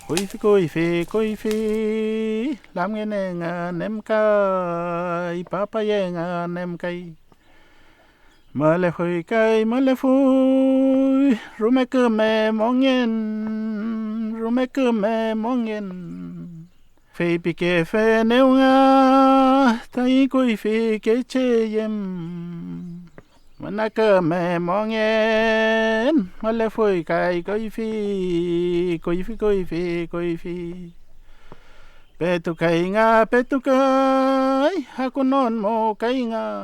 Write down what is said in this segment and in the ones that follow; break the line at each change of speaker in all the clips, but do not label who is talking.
Koifi, lam nghe nè ngà nem kai, papa ye ngà nem kai. Mơ lê phui kai, mơ lê phui, ru mê cơ mê mong yên, ru mê cơ mê mong yên. Phi bì kê phê nêu ngà, tay koifi kê chê yếm. Mơ nà cơ mê mong yên, mơ lê phui kai koifi. Petu kai, aku non mo kai nga.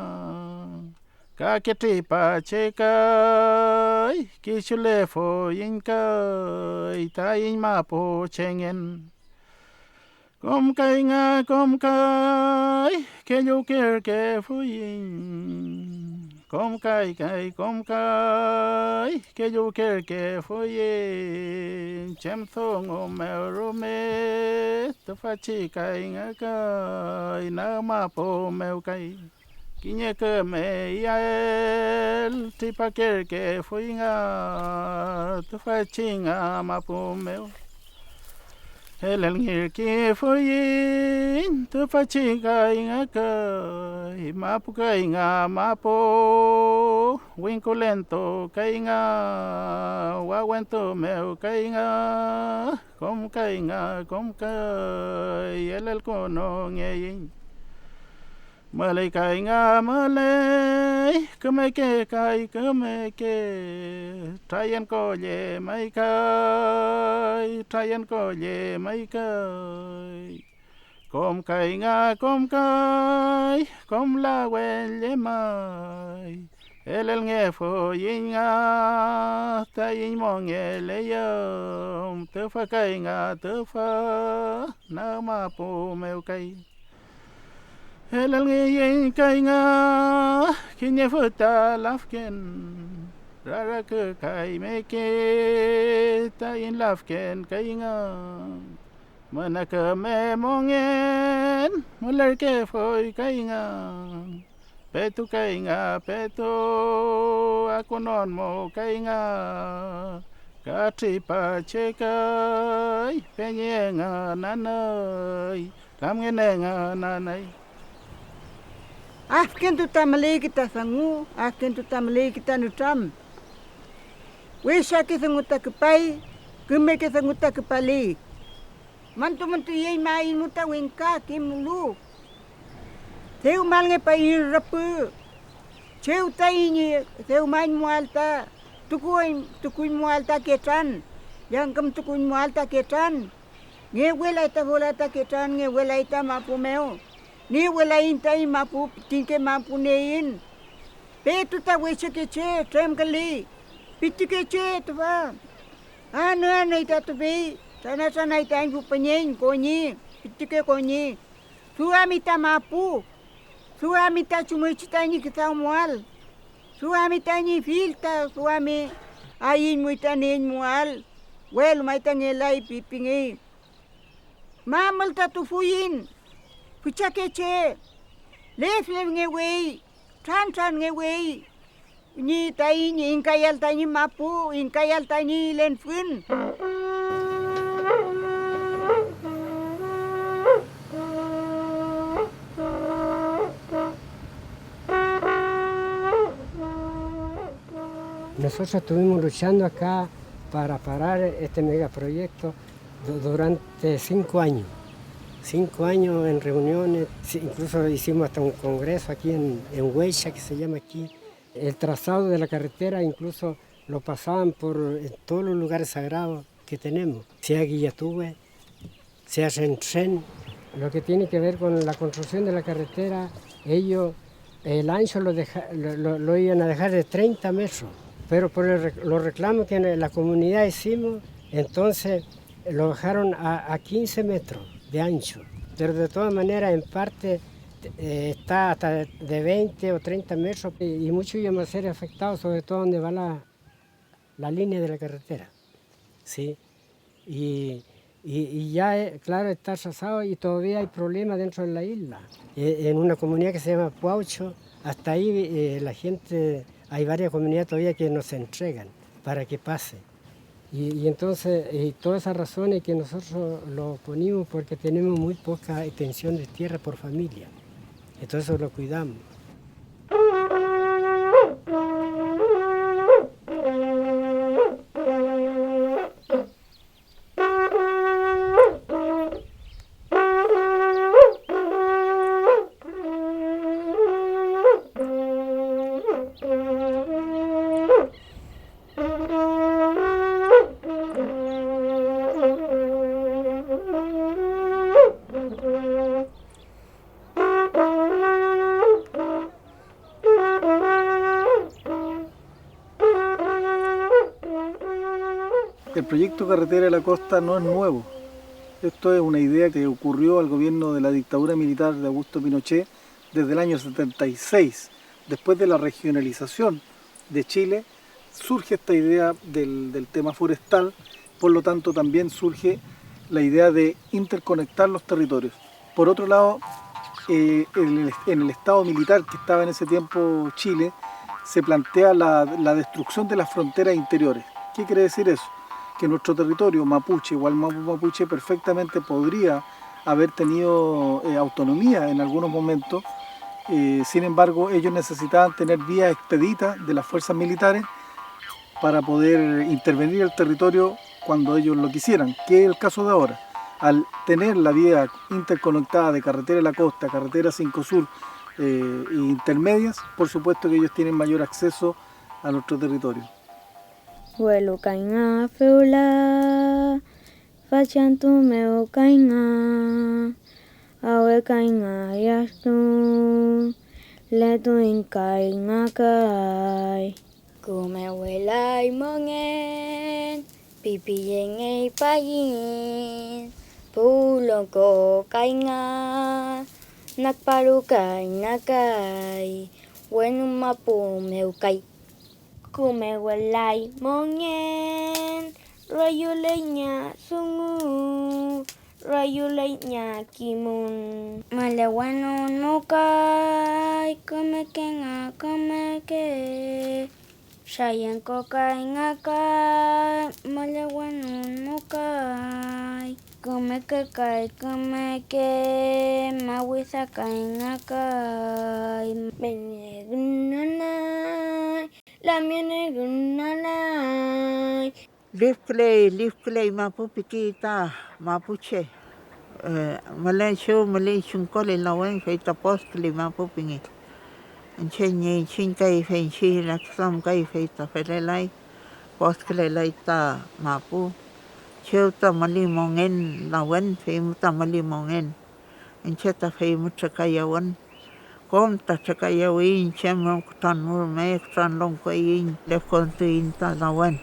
Ka keti pa che kai, ki chule fo yin kai, ta yin ma po chengen. Kom kai, ke yo ke fu yin. Kom kai, ke yo ke fu yin. Chem thong o me rume, tu fa chi kai nga kai, na ma po meu kai. Kiñe que me yael, tipa que fui nga, tu fa chinga ma po meu. El ngir ki fui, tu fa chinga inga ka, ma pu ka inga ma po, winko lento ka inga, wa wento meu ka inga, kom ka, el kono ngeyin. Mơ lê kai nga mơ lê, cơ mê kê kai cơ mê kê. Trayan ko ye mai kai, trayan ko ye mai kai. Kom kai nga kom la wen ye mai. El nge fo yin nga, ta yin mo nge le yom. Tơ fa kai nga tơ fa, na ma po meu kai. El nge kai nga, kinye futa lafken. Rara ke kai meke, ta in lafken kai nga. Mana ke me mongen, muler ke foi kai nga. Petu kai nga, petu aku non mo kai nga. Ka tripa che kai, penye nga nanay, lam ngene nga nanay.
Afken tu tamale kita sangu, afken tu tamale kita nutam. Wesa ke sangu takepai, kume ke sangu takepali. Mantu ye mai muta wenka kimulu. Teu malnge pa irapu. Cheu taini, teu main mualta. Tukui mualta ketan. Yang kam tukui mualta ketan. Nge welaita volata ketan, nge welaita mapumeo. Ni wala intai mapu tinke mapu nein. Petu ta wese ke che trem kali. Pitu ke che tu ba. Anu ita tu be. Sana ita ingu penyen konyi. Pitu ke konyi. Suami ta mapu. Suami ta cuma cita ni kita mual. Suami ta ni filta suami. Ain muita nen mual. Well mai ta ngelai pipingi. Mamal ta tu fuin. Pucha keche, lef nge wei, tran nge wei, ni tai ni inkayal tai ni mapu, inkayal tai ni len fun.
Nosotros estuvimos luchando acá para parar este megaproyecto durante 5 años. 5 años en reuniones, incluso hicimos hasta un congreso aquí en Huecha, que se llama aquí. El trazado de la carretera incluso lo pasaban por todos los lugares sagrados que tenemos, sea Guillatube, sea Shenzhen. Lo que tiene que ver con la construcción de la carretera, ellos el ancho lo iban a dejar de 30 metros, pero por los reclamos que en la comunidad hicimos, entonces lo bajaron a 15 metros. De ancho, pero de todas maneras en parte está hasta de 20 o 30 metros y muchos iban a ser afectados, sobre todo donde va la línea de la carretera, ¿sí? Y ya, claro, está trazado y todavía hay problemas dentro de la isla. En una comunidad que se llama Puaucho, hasta ahí la gente, hay varias comunidades todavía que nos entregan para que pase. Y entonces, todas esas razones que nosotros lo ponemos porque tenemos muy poca extensión de tierra por familia. Entonces lo cuidamos.
El proyecto Carretera de la Costa no es nuevo. Esto es una idea que ocurrió al gobierno de la dictadura militar de Augusto Pinochet desde el año 76. Después de la regionalización de Chile, surge esta idea del tema forestal, por lo tanto también surge la idea de interconectar los territorios. Por otro lado, en el estado militar que estaba en ese tiempo Chile, se plantea la destrucción de las fronteras interiores. ¿Qué quiere decir eso? Que nuestro territorio mapuche, Gualmapu mapuche, perfectamente podría haber tenido autonomía en algunos momentos. Sin embargo, ellos necesitaban tener vías expeditas de las fuerzas militares para poder intervenir el territorio cuando ellos lo quisieran, que es el caso de ahora. Al tener la vía interconectada de Carretera de la Costa, Carretera 5 Sur e intermedias, por supuesto que ellos tienen mayor acceso a nuestro territorio.
Huelo cainga feula, fachantu meo cainga, awe cainga yastu, letu in cainga kai. Kume huela y mongen, pipi en payin, pulo ko cainga, nakparu cainga kai, bueno mapu meu kai. Kume walay mongen, rayo leña sungu, rayo leña kimun. Malawano no kai, come ke, shayan ko kai nga kai, malawano no kai. Come ke, mawisa kai nga kai, benegunanay. La miene gunalay.
Lifkley mapupi kita mapuche. Malaysian kole lawen feita postkli mapupingi. Enchenye chinkai fenchi laksam kai feita felelai. Postkle laita mapu. Cheuta malimongen lawen feimuta malimongen. Encheta feimuta kayawan. Kom ta chakaya win chemron kutan murme kutan long kwayin le kontuin ta lawan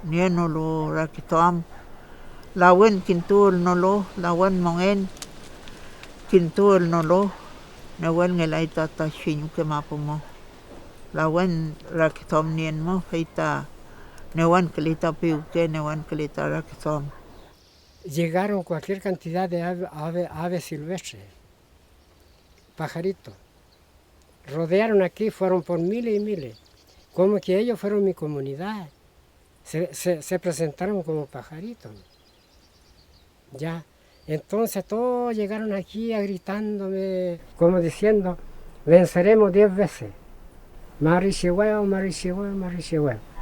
nieno lo rakitam lawan kintul no lo lawan mongen kintul no lo nawan ngelai ta shin ke mapumo lawan rakitam nien mo feita nawan kelita piu ke nawan kelita rakitam.
Llegaron cualquier cantidad de aves silvestres, pajaritos. Rodearon aquí, fueron por miles y miles. Como que ellos fueron mi comunidad. Se presentaron como pajaritos. Ya. Entonces todos llegaron aquí gritándome, como diciendo, venceremos 10 veces. Marishihueo, Marishihueo, Marishihueo.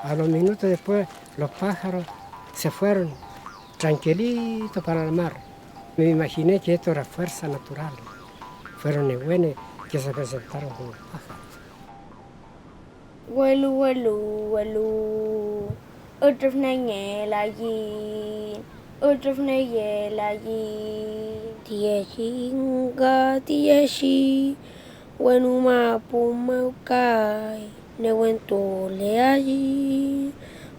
A los minutos después, los pájaros se fueron tranquilitos para el mar. Me imaginé que esto era fuerza natural. Fueron nehuenes que se presentaron como pájaros.
Huelu, huelu, huelu. Otros neyel allí. Otros neyel allí. Tieshinga, tieshi. Huenu mapu meukai. Newentole allí.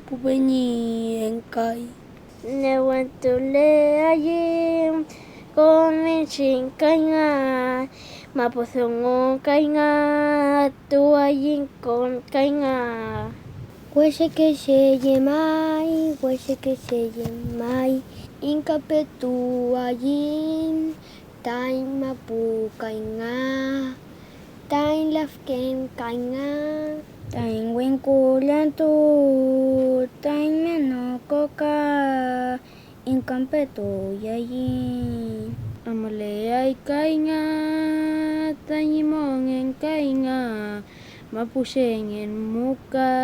Pupeñi en kai. Newentole allí. Con sin caña. Mapuzongo cainga, tu allí con cainga. Huese que se yemai, huese que se yemai. Incape tu allí, Tain mapu kainga, tain lafken kainga, tain winkulantu, tain menokoka, incampeto yayin. Amole ay kainga, tain imong en kainga, mapuseng en muka,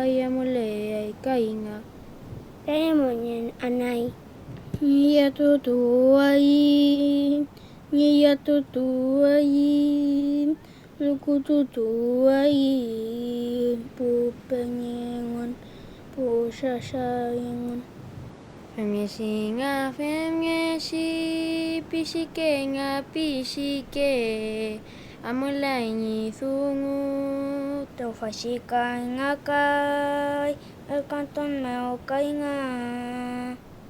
amole ay kainga. Tain en anay. Nia tutuai, luku tutuai, pupenyengon, pusasayengon. Femyesinga femyesi, pisikenga pisike, amulai ni thungu, tofasikanga kai, el canton meo kainga.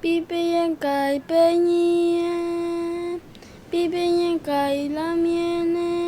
Pipe yang kai penyia, pipe yang kai lamiene.